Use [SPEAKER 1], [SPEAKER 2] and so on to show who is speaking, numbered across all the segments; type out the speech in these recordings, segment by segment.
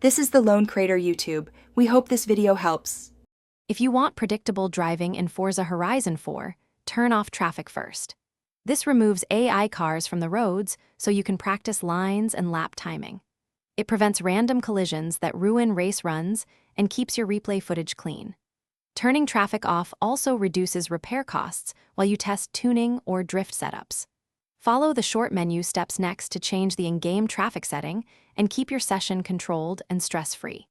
[SPEAKER 1] This is the Lone Crater YouTube. We hope this video helps.
[SPEAKER 2] If you want predictable driving in Forza Horizon 4, turn off traffic first. This removes AI cars from the roads so you can practice lines and lap timing. It prevents random collisions that ruin race runs and keeps your replay footage clean. Turning traffic off also reduces repair costs while you test tuning or drift setups. Follow the short menu steps next to change the in-game traffic setting and keep your session controlled and stress-free.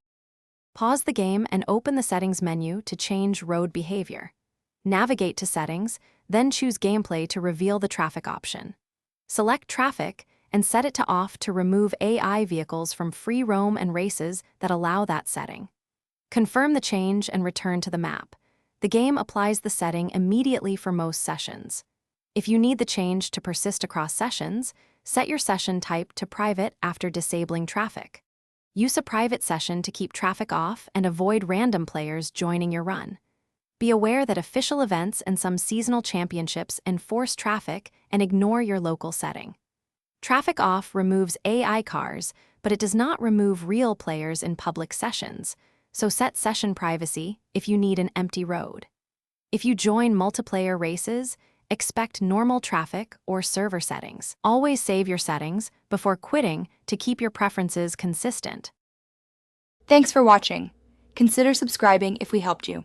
[SPEAKER 2] Pause the game and open the Settings menu to change road behavior. Navigate to Settings, then choose Gameplay to reveal the traffic option. Select Traffic and set it to Off to remove AI vehicles from free roam and races that allow that setting. Confirm the change and return to the map. The game applies the setting immediately for most sessions. If you need the change to persist across sessions, set your session type to Private after disabling traffic. Use a private session to keep traffic off and avoid random players joining your run. Be aware that official events and some seasonal championships enforce traffic and ignore your local setting. Traffic off removes AI cars, but it does not remove real players in public sessions, so set session privacy if you need an empty road. If you join multiplayer races, expect normal traffic or server settings. Always save your settings before quitting to keep your preferences consistent.
[SPEAKER 1] Thanks for watching. Consider subscribing if we helped you.